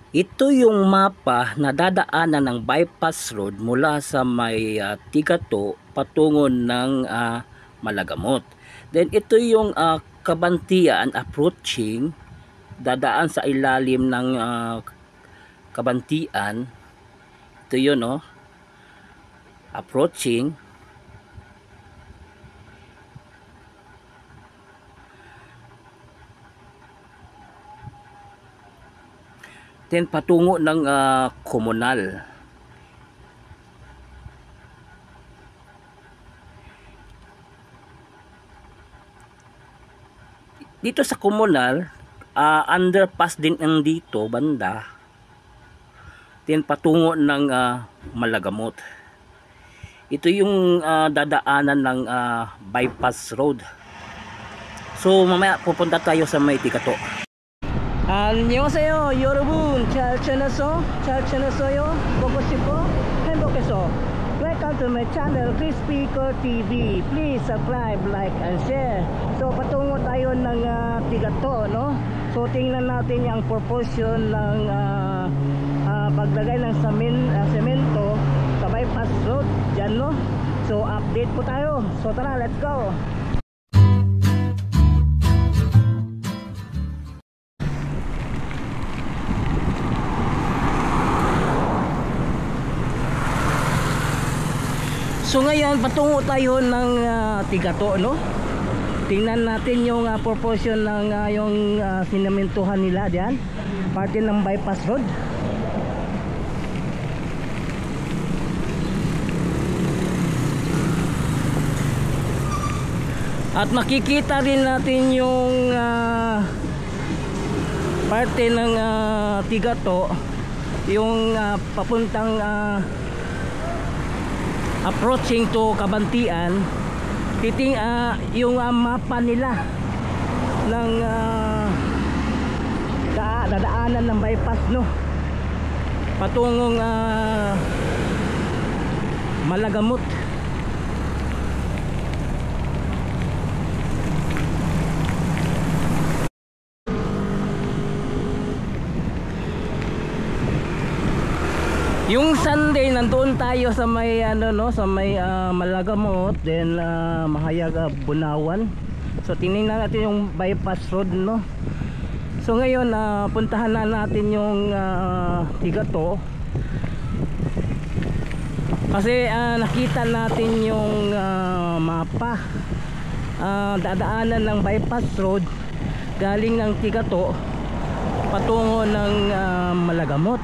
Ito yung mapa na dadaanan ng bypass road mula sa may Tigato patungo ng Malagamot. Then ito yung Kabantian approaching, dadaan sa ilalim ng Kabantian. Ito yun, no? Approaching. Then patungo ng komunal. Dito sa komunal, underpass din ang dito banda. Then patungo ng Malagamot. Ito yung dadaanan ng bypass road. So mamaya pupunta tayo sa may Tigato. 안녕하세요 여러분, 잘 지냈어? 잘 지냈어요? 보고 싶어? 행복해서. Welcome to my channel Crispy Core TV. Please subscribe, like and share. So patungo tayo ng Tigato, no? So tingnan natin yung proportion ng paglagay ng semento sa bypass road dyan, no? So update po tayo. So tara, let's go. So ngayon patungo tayo ng Tigato, no? Tingnan natin yung proportion ng yung sinementuhan nila diyan, parte ng bypass road. At makikita rin natin yung parte ng Tigato, yung papuntang approaching to Kabantian. Yung mapa nila ng dadaanan ng bypass, no, patungong Malagamot. Yung Sunday nandoon tayo sa may sa may Malagamot, then Mahayag, Bunawan. So tingnan natin yung bypass road, no. So ngayon puntahan na natin yung Tigato. Kasi nakita natin yung mapa, dadaanan ng bypass road galing ng Tigato patungo ng Malagamot.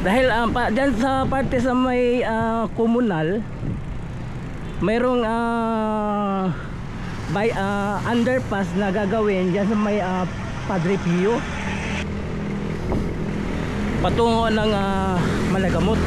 Dahil dyan sa parte sa may komunal, mayroong underpass na gagawin dyan sa may Padre Pio patungo ng Malagamot.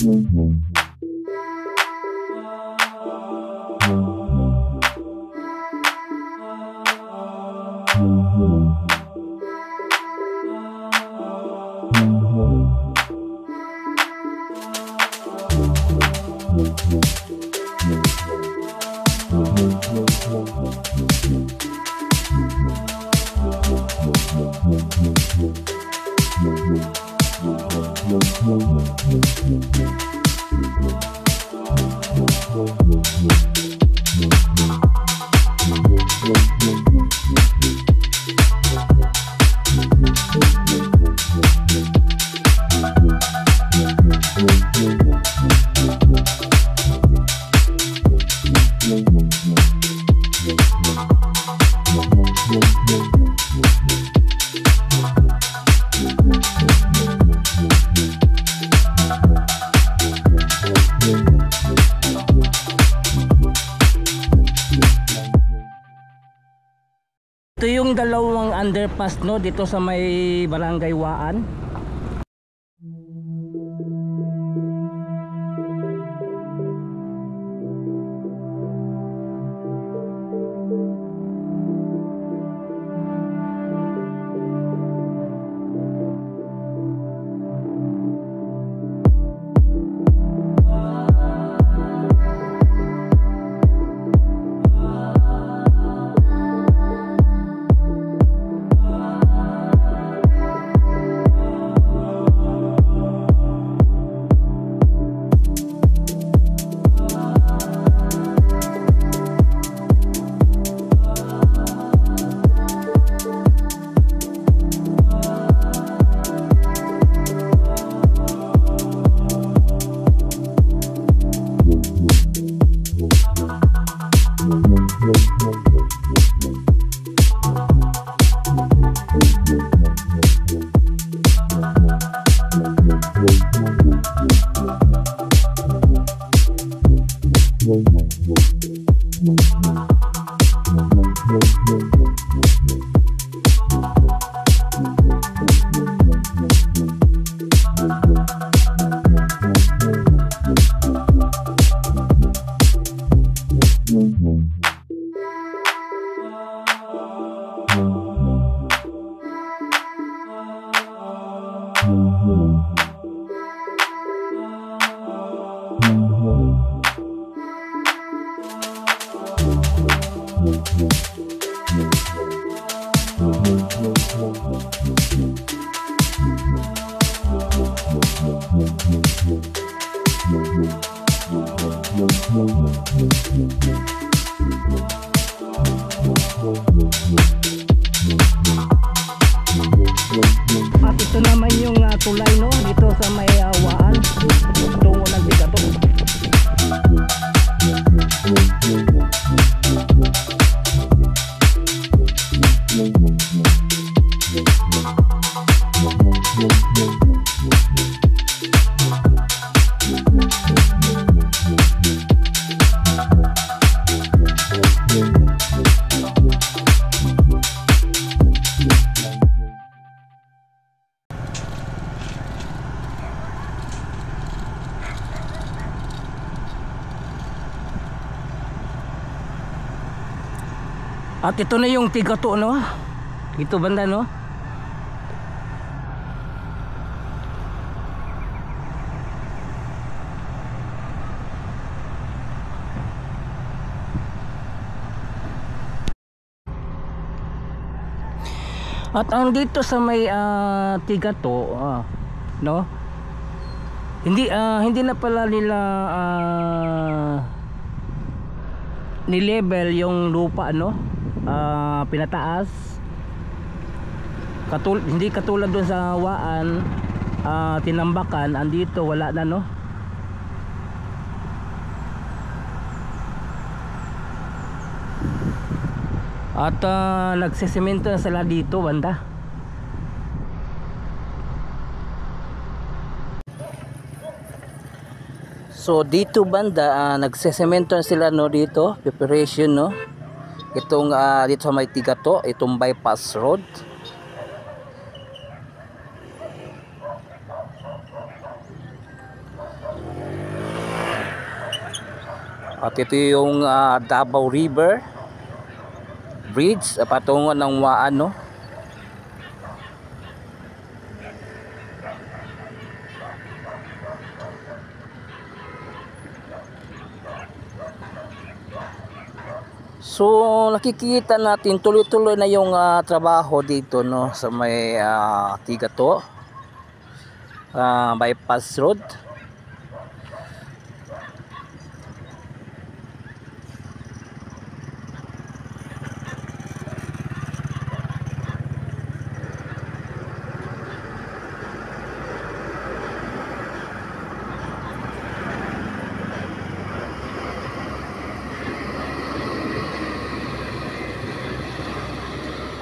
Ito yung dalawang underpass no dito sa may Barangay Waan. At ito naman yung tulay no dito sa may Waan tungo ng Bigato. At ito na yung Bigato no. Dito banda no. At ang dito sa may Bigato no. Hindi na pala nila ni-level yung lupa no. Pinataas hindi katulad doon sa Waan, Tinambakan, andito wala na no. At nagsesemento na sila dito banda. So dito banda nagsesemento na sila no dito, preparation no. Itong dito sa may Bigato, itong bypass road. At ito yung Davao River Bridge patungo ng Waan, no? So nakikita natin tuloy-tuloy na yung trabaho dito, no, sa may Tigato bypass road.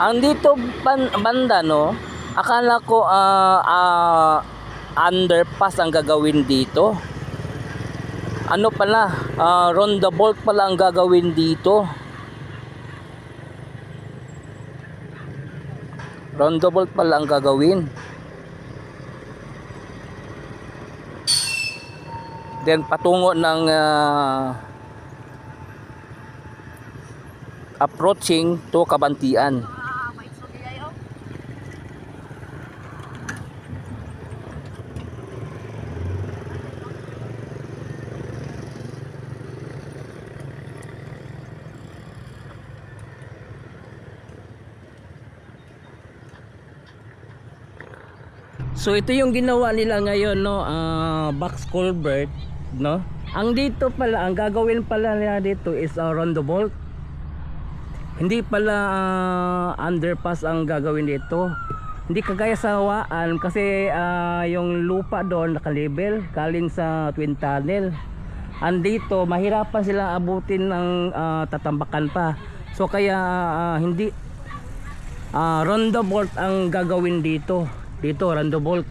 Ang dito banda, no, akala ko underpass ang gagawin dito. Ano pala, roundabout pala ang gagawin dito. Roundabout pala ang gagawin. Then patungo ng approaching to Kabantian. So ito yung ginawa nila ngayon, no, box culvert, no. Ang dito pala, ang gagawin pala nila dito is roundabout. Hindi pala underpass ang gagawin dito. Hindi kagaya sa Waan kasi yung lupa doon naka-level galing sa Twin Tunnel. Andito mahirapan silang abutin ng tatambakan pa. So kaya hindi roundabout ang gagawin dito. Dito roundabout.